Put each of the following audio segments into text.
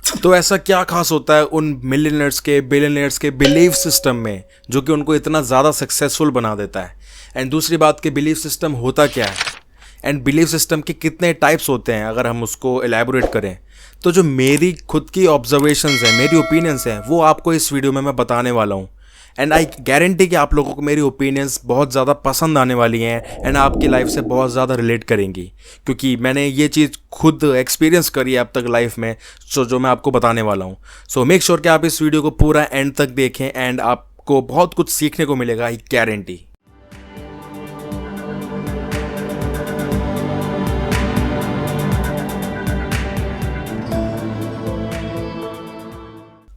तो ऐसा क्या खास होता है उन मिलियनर्स के बिलियनर्स के बिलीफ सिस्टम में जो कि उनको इतना ज़्यादा सक्सेसफुल बना देता है? एंड दूसरी बात कि बिलीफ सिस्टम होता क्या है एंड बिलीफ सिस्टम के कितने टाइप्स होते हैं अगर हम उसको एलैबोरेट करें। तो जो मेरी खुद की ऑब्जर्वेशंस हैं, मेरी ओपिनियंस हैं, वो आपको इस वीडियो में मैं बताने वाला हूँ। एंड आई गारंटी कि आप लोगों को मेरी ओपिनियंस बहुत ज़्यादा पसंद आने वाली हैं एंड आपकी लाइफ से बहुत ज़्यादा रिलेट करेंगी, क्योंकि मैंने ये चीज़ खुद एक्सपीरियंस करी है अब तक लाइफ में, जो मैं आपको बताने वाला हूँ। सो मेक श्योर कि आप इस वीडियो को पूरा एंड तक देखें एंड आपको बहुत कुछ सीखने को मिलेगा, आई गारंटी।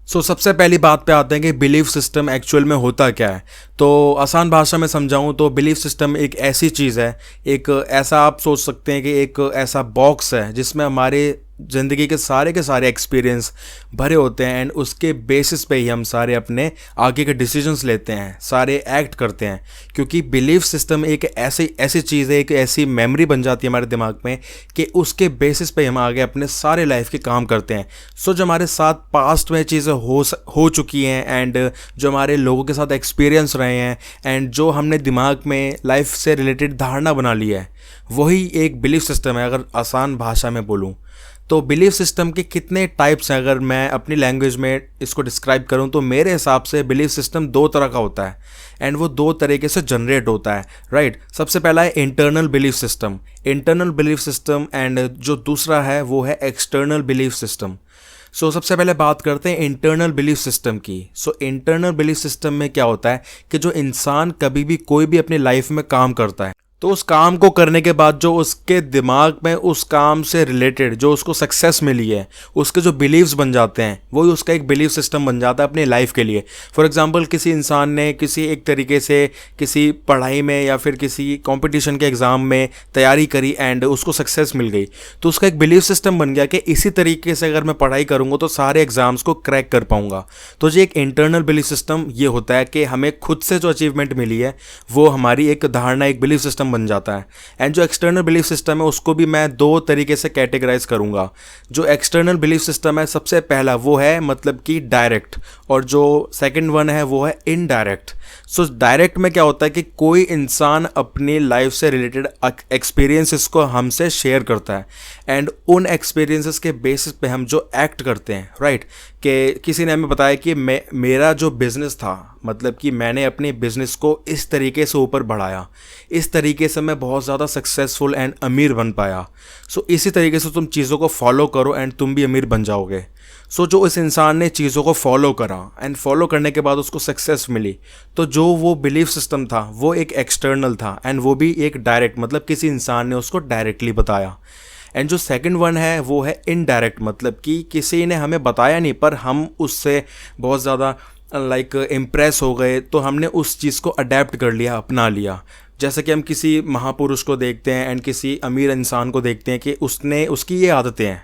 सबसे पहली बात पे आते हैं कि बिलीफ सिस्टम एक्चुअल में होता क्या है। तो आसान भाषा में समझाऊं तो बिलीफ सिस्टम एक ऐसी चीज़ है, एक ऐसा आप सोच सकते हैं कि एक ऐसा बॉक्स है जिसमें हमारे ज़िंदगी के सारे एक्सपीरियंस भरे होते हैं एंड उसके बेसिस पे ही हम सारे अपने आगे के डिसीजंस लेते हैं, सारे एक्ट करते हैं। क्योंकि बिलीफ सिस्टम एक ऐसी चीज़ है, एक ऐसी मेमोरी बन जाती है हमारे दिमाग में कि उसके बेसिस पे हम आगे अपने सारे लाइफ के काम करते हैं। जो हमारे साथ पास्ट में चीज़ें हो चुकी हैं एंड जो हमारे लोगों के साथ एक्सपीरियंस रहे हैं एंड जो हमने दिमाग में लाइफ से रिलेटेड धारणा बना ली है, वही एक बिलीफ सिस्टम है अगर आसान भाषा में बोलूँ। तो बिलीफ सिस्टम के कितने टाइप्स हैं अगर मैं अपनी लैंग्वेज में इसको डिस्क्राइब करूं तो मेरे हिसाब से बिलीफ सिस्टम दो तरह का होता है एंड वो दो तरीके से जनरेट होता है, राइट। सबसे पहला है इंटरनल बिलीफ सिस्टम एंड जो दूसरा है वो है एक्सटर्नल बिलीफ सिस्टम। सबसे पहले बात करते हैं इंटरनल बिलीफ सिस्टम की। इंटरनल बिलीफ सिस्टम में क्या होता है कि जो इंसान कभी भी कोई भी अपनी लाइफ में काम करता है तो उस काम को करने के बाद जो उसके दिमाग में उस काम से रिलेटेड जो उसको सक्सेस मिली है, उसके जो बिलीव्स बन जाते हैं, वही उसका एक बिलीफ सिस्टम बन जाता है अपनी लाइफ के लिए। फॉर एग्जांपल किसी इंसान ने किसी एक तरीके से किसी पढ़ाई में या फिर किसी कंपटीशन के एग्ज़ाम में तैयारी करी एंड उसको सक्सेस मिल गई, तो उसका एक बिलीफ सिस्टम बन गया कि इसी तरीके से अगर मैं पढ़ाई करूँगा तो सारे एग्ज़ाम्स को क्रैक कर पाऊँगा। तो जो एक इंटरनल बिलीफ सिस्टम ये होता है कि हमें खुद से जो अचीवमेंट मिली है वो हमारी एक धारणा, एक बिलीफ सिस्टम बन जाता है। एंड जो एक्सटर्नल बिलीफ सिस्टम है उसको भी मैं दो तरीके से कैटेगराइज करूंगा। जो एक्सटर्नल बिलीफ सिस्टम है, सबसे पहला वो है मतलब कि डायरेक्ट, और जो सेकंड वन है वो है इनडायरेक्ट। डायरेक्ट में क्या होता है कि कोई इंसान अपनी लाइफ से रिलेटेड एक्सपीरियंसेस को हमसे शेयर करता है एंड उन एक्सपीरियंसेस के बेसिस पे हम जो एक्ट करते हैं, राइट। कि किसी ने हमें बताया कि मेरा जो बिज़नेस था, मतलब कि मैंने अपने बिज़नेस को इस तरीके से ऊपर बढ़ाया, इस तरीके से मैं बहुत ज़्यादा सक्सेसफुल एंड अमीर बन पाया। इसी तरीके से तुम चीज़ों को फॉलो करो एंड तुम भी अमीर बन जाओगे। जो इस इंसान ने चीज़ों को फॉलो करा एंड फॉलो करने के बाद उसको सक्सेस मिली, तो जो वो बिलीफ सिस्टम था वो एक एक्सटर्नल था एंड वो भी एक डायरेक्ट, मतलब किसी इंसान ने उसको डायरेक्टली बताया। एंड जो सेकंड वन है वो है इनडायरेक्ट, मतलब कि किसी ने हमें बताया नहीं पर हम उससे बहुत ज़्यादा इम्प्रेस हो गए, तो हमने उस चीज़ को अडेप्ट कर लिया, अपना लिया। जैसे कि हम किसी महापुरुष को देखते हैं एंड किसी अमीर इंसान को देखते हैं कि उसकी ये आदतें हैं।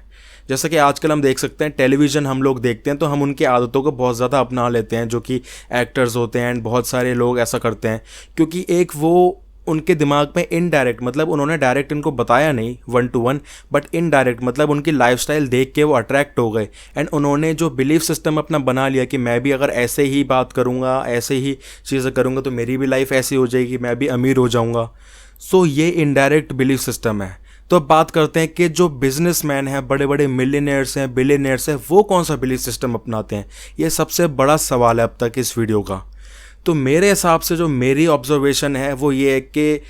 जैसे कि आजकल हम देख सकते हैं टेलीविज़न हम लोग देखते हैं तो हम उनकी आदतों को बहुत ज़्यादा अपना लेते हैं, जो कि एक्टर्स होते हैं एंड बहुत सारे लोग ऐसा करते हैं, क्योंकि एक वो उनके दिमाग में इनडायरेक्ट, मतलब उन्होंने डायरेक्ट इनको बताया नहीं 1 to 1, बट इनडायरेक्ट मतलब उनकी लाइफस्टाइल देख के वो अट्रैक्ट हो गए एंड उन्होंने जो बिलीफ सिस्टम अपना बना लिया कि मैं भी अगर ऐसे ही बात करूँगा, ऐसे ही चीज़ें करूँगा तो मेरी भी लाइफ ऐसी हो जाएगी, मैं भी अमीर हो जाऊँगा। ये इनडायरेक्ट बिलीफ सिस्टम है। तो अब बात करते हैं कि जो बिजनेसमैन हैं, बड़े बड़े मिलियनेयर्स हैं, बिलियनेयर्स हैं, वो कौन सा बिलीफ सिस्टम अपनाते हैं, ये सबसे बड़ा सवाल है अब तक इस वीडियो का। तो मेरे हिसाब से जो मेरी ऑब्जर्वेशन है वो ये है कि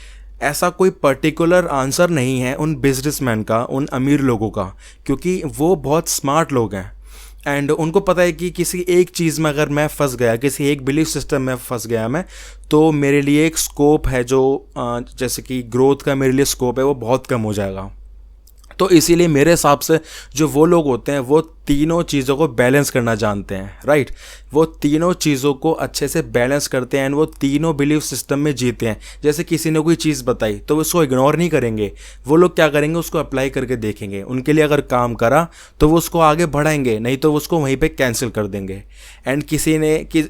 ऐसा कोई पर्टिकुलर आंसर नहीं है उन बिजनेसमैन का, उन अमीर लोगों का, क्योंकि वो बहुत स्मार्ट लोग हैं एंड उनको पता है कि किसी एक चीज़ में अगर मैं फंस गया, किसी एक बिलीफ सिस्टम में फंस गया मैं, तो मेरे लिए एक स्कोप है जो जैसे कि ग्रोथ का मेरे लिए स्कोप है वो बहुत कम हो जाएगा। तो इसीलिए मेरे हिसाब से जो वो लोग होते हैं वो तीनों चीज़ों को बैलेंस करना जानते हैं, राइट। वो तीनों चीज़ों को अच्छे से बैलेंस करते हैं एंड वो तीनों बिलीफ सिस्टम में जीते हैं। जैसे किसी ने कोई चीज़ बताई तो उसको इग्नोर नहीं करेंगे, वो लोग क्या करेंगे, उसको अप्लाई करके देखेंगे, उनके लिए अगर काम करा तो वो उसको आगे बढ़ाएंगे, नहीं तो उसको वहीं पे कैंसिल कर देंगे। एंड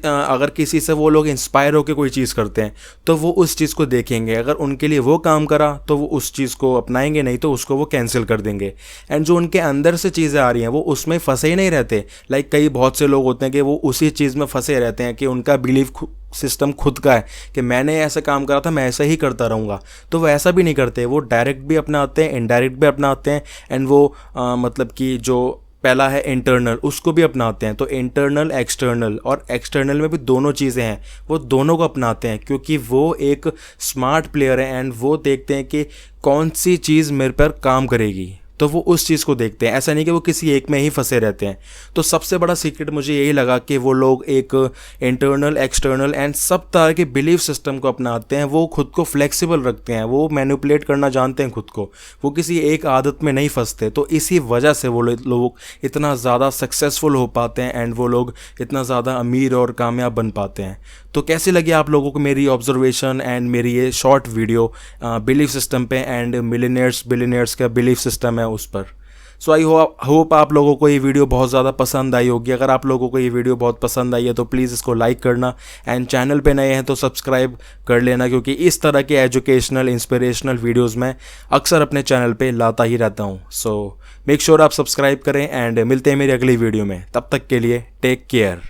अगर किसी से वो लोग इंस्पायर होकर कोई चीज़ करते हैं तो वो उस चीज़ को देखेंगे, अगर उनके लिए वो काम करा तो वो उस चीज़ को अपनाएंगे, नहीं तो उसको वो कैंसिल कर कर देंगे। एंड जो उनके अंदर से चीज़ें आ रही हैं वो उसमें फंसे ही नहीं रहते। लाइक कई बहुत से लोग होते हैं कि वो उसी चीज़ में फंसे रहते हैं कि उनका बिलीफ सिस्टम खुद का है कि मैंने ऐसा काम करा था, मैं ऐसा ही करता रहूँगा। तो वो ऐसा भी नहीं करते, वो डायरेक्ट भी अपनाते हैं, इनडायरेक्ट भी अपनाते हैं। एंड वो मतलब कि जो पहला है इंटरनल, उसको भी अपनाते हैं। तो इंटरनल, एक्सटर्नल, और एक्सटर्नल में भी दोनों चीज़ें हैं, वो दोनों को अपनाते हैं क्योंकि वो एक स्मार्ट प्लेयर है एंड वो देखते हैं कि कौन सी चीज़ मेरे पर काम करेगी, तो वो उस चीज़ को देखते हैं। ऐसा नहीं कि वो किसी एक में ही फंसे रहते हैं। तो सबसे बड़ा सीक्रेट मुझे यही लगा कि वो लोग एक इंटरनल, एक्सटर्नल एंड सब तरह के बिलीफ सिस्टम को अपनाते हैं। वो खुद को फ्लेक्सिबल रखते हैं, वो मैनिपुलेट करना जानते हैं खुद को, वो किसी एक आदत में नहीं फंसते। तो इसी वजह से वो लोग इतना ज़्यादा सक्सेसफुल हो पाते हैं एंड वो लोग इतना ज़्यादा अमीर और कामयाब बन पाते हैं। तो कैसी लगी आप लोगों को मेरी ऑब्जर्वेशन एंड मेरी ये शॉर्ट वीडियो बिलीफ सिस्टम पे एंड मिलियनेयर्स बिलियनेयर्स का बिलीफ सिस्टम है उस पर। सो आई होप आप लोगों को ये वीडियो बहुत ज़्यादा पसंद आई होगी। अगर आप लोगों को ये वीडियो बहुत पसंद आई है तो प्लीज़ इसको लाइक करना एंड चैनल पे नए हैं तो सब्सक्राइब कर लेना, क्योंकि इस तरह के एजुकेशनल इंस्पिरेशनल वीडियोज़ मैं अक्सर अपने चैनल पे लाता ही रहता हूँ। सो मेक श्योर आप सब्सक्राइब करें एंड मिलते हैं मेरी अगली वीडियो में। तब तक के लिए टेक केयर।